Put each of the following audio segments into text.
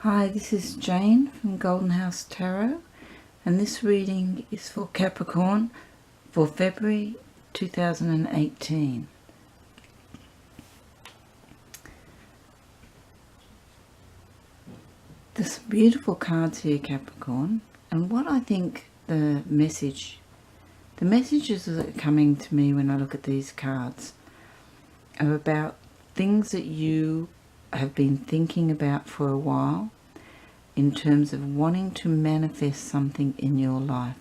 Hi, this is Jane from Golden House Tarot, and this reading is for Capricorn for February 2018. There's some beautiful cards here, Capricorn, and what I think the messages that are coming to me when I look at these cards are about things that you have been thinking about for a while in terms of wanting to manifest something in your life.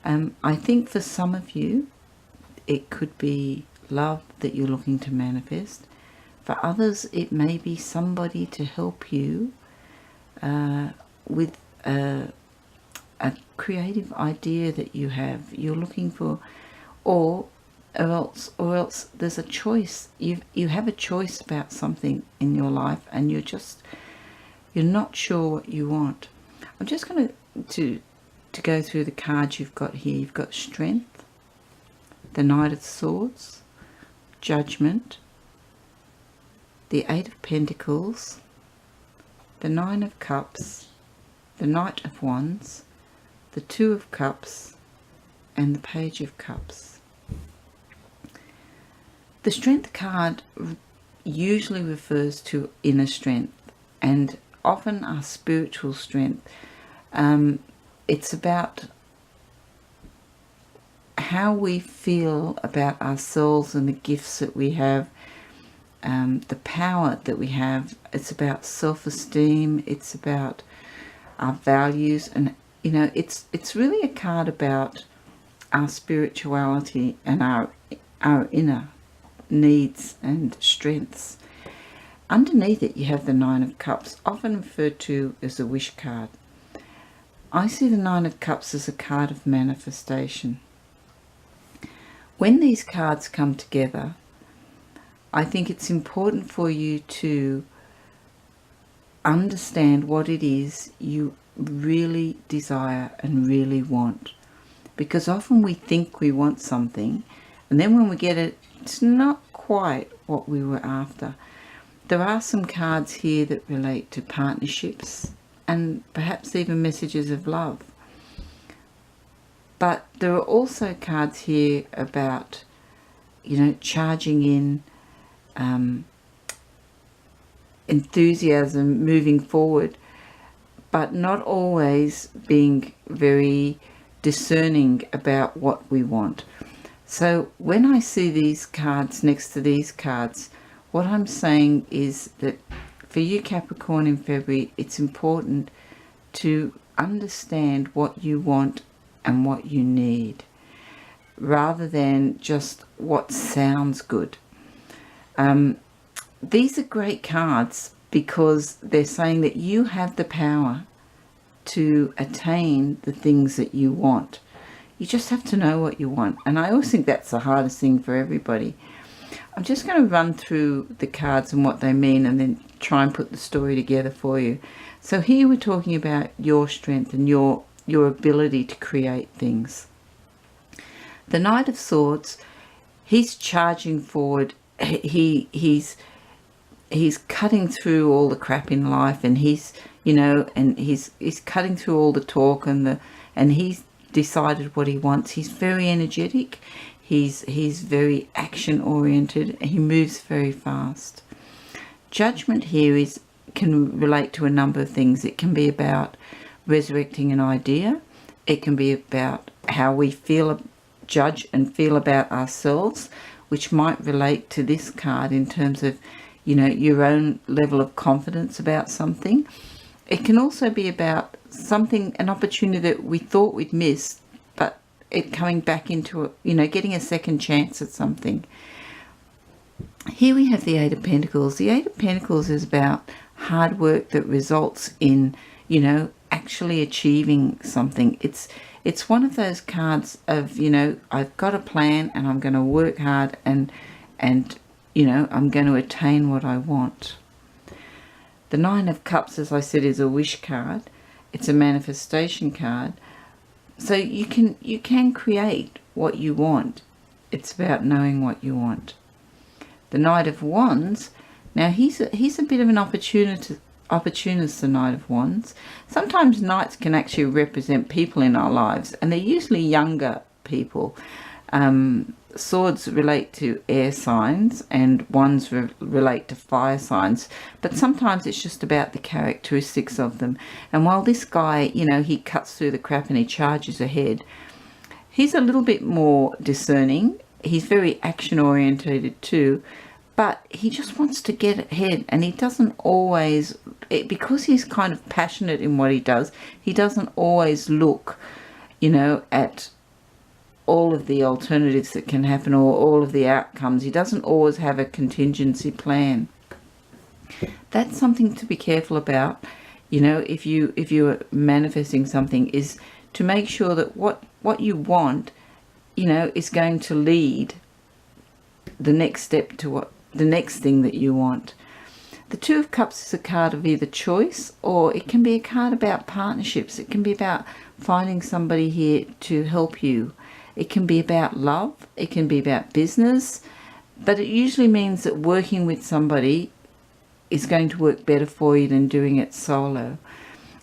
I think for some of you it could be love that you're looking to manifest. For others it may be somebody to help you with a creative idea that you're looking for, or else there's a choice. You have a choice about something in your life and you're not sure what you want. I'm just going to go through the cards you've got here. You've got Strength, the Knight of Swords, Judgment, the Eight of Pentacles, the Nine of Cups, the Knight of Wands, the Two of Cups, and the Page of Cups. The Strength card usually refers to inner strength and often our spiritual strength. It's about how we feel about ourselves and the gifts that we have, the power that we have. It's about self-esteem. It's about our values, and it's really a card about our spirituality and our inner needs and strengths. Underneath it you have the Nine of Cups, often referred to as a wish card. I see the Nine of Cups as a card of manifestation. When these cards come together, I think it's important for you to understand what it is you really desire and really want, because often we think we want something and then when we get it, it's not quite what we were after. There are some cards here that relate to partnerships and perhaps even messages of love. But there are also cards here about, charging in, enthusiasm, moving forward, but not always being very discerning about what we want. So when I see these cards next to these cards, what I'm saying is that for you, Capricorn, in February, it's important to understand what you want and what you need, rather than just what sounds good. These are great cards because they're saying that you have the power to attain the things that you want. You just have to know what you want. And I always think that's the hardest thing for everybody. I'm just going to run through the cards and what they mean and then try and put the story together for you. So here we're talking about your strength and your ability to create things. The Knight of Swords, he's charging forward. He's cutting through all the crap in life, and he's cutting through all the talk and he's decided what he wants. He's very energetic. He's very action oriented. He moves very fast. Judgment here can relate to a number of things. It can be about resurrecting an idea. It can be about how we judge and feel about ourselves, which might relate to this card in terms of your own level of confidence about something. It can also be about an opportunity that we thought we'd missed, but it coming back into getting a second chance at something. Here we have the Eight of Pentacles. The Eight of Pentacles is about hard work that results in actually achieving something. It's one of those cards of I've got a plan and I'm going to work hard and I'm going to attain what I want. The Nine of Cups, as I said, is a wish card. It's a manifestation card. So you can create what you want. It's about knowing what you want. The Knight of Wands, now he's a bit of an opportunist opportunist, the Knight of Wands. Sometimes knights can actually represent people in our lives, and they're usually younger people. Swords relate to air signs and wands relate to fire signs, but sometimes it's just about the characteristics of them. And while this guy, you know, he cuts through the crap and he charges ahead, he's a little bit more discerning. He's very action orientated too, but he just wants to get ahead, and he doesn't always, because he's kind of passionate in what he does, he doesn't always look, you know, at all of the alternatives that can happen or all of the outcomes. He doesn't always have a contingency plan. That's something to be careful about, you know, if you're manifesting something, is to make sure that what you want, you know, is going to lead the next step to what the next thing that you want. The Two of Cups is a card of either choice, or it can be a card about partnerships. It can be about finding somebody here to help you. It can be about love, it can be about business, but it usually means that working with somebody is going to work better for you than doing it solo.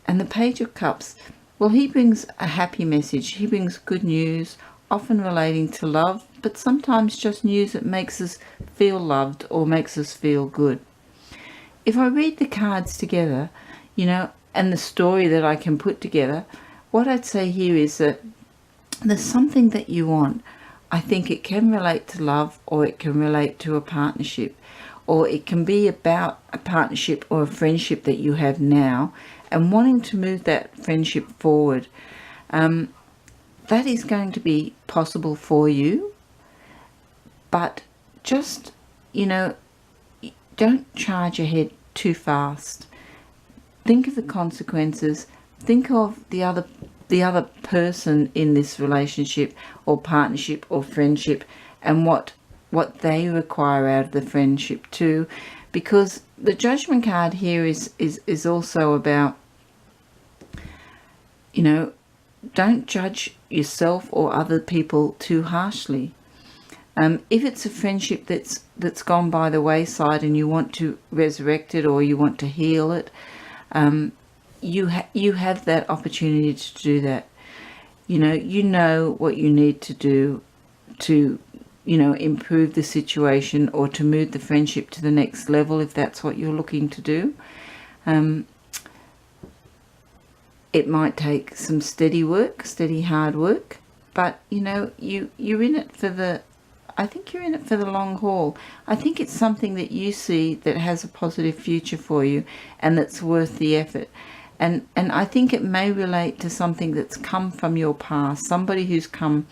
And the Page of Cups, well, he brings a happy message. He brings good news, often relating to love, but sometimes just news that makes us feel loved or makes us feel good. If I read the cards together, you know, and the story that I can put together, what I'd say here is that there's something that you want. I think it can relate to love, or it can relate to a partnership, or it can be about a partnership or a friendship that you have now and wanting to move that friendship forward. That is going to be possible for you, but just, you know, don't charge ahead too fast. Think of the consequences. Think of the other person in this relationship or partnership or friendship, and what they require out of the friendship too, because the Judgment card here is also about, you know, don't judge yourself or other people too harshly. If it's a friendship that's gone by the wayside and you want to resurrect it or you want to heal it, you have that opportunity to do that. You know what you need to do to, you know, improve the situation or to move the friendship to the next level, if that's what you're looking to do. It might take some steady hard work, but you know, you're in it for the, I think you're in it for the long haul. I think it's something that you see that has a positive future for you and that's worth the effort. And I think it may relate to something that's come from your past, somebody who's come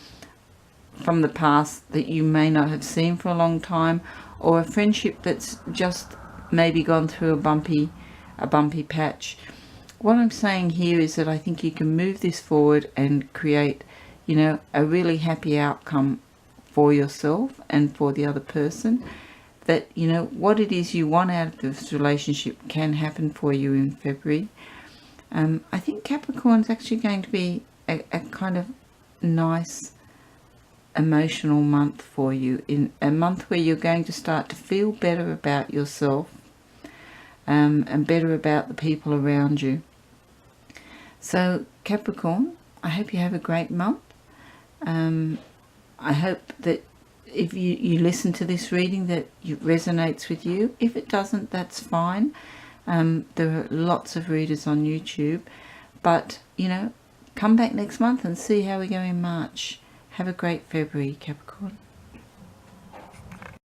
from the past that you may not have seen for a long time, or a friendship that's just maybe gone through a bumpy patch. What I'm saying here is that I think you can move this forward and create, you know, a really happy outcome for yourself and for the other person. That, you know, what it is you want out of this relationship can happen for you in February. I think Capricorn's actually going to be a kind of nice emotional month for you, in a month where you're going to start to feel better about yourself, and better about the people around you. So Capricorn, I hope you have a great month. I hope that if you listen to this reading that it resonates with you. If it doesn't, that's fine. There are lots of readers on YouTube, but you know, come back next month and see how we go in March. Have a great February, Capricorn.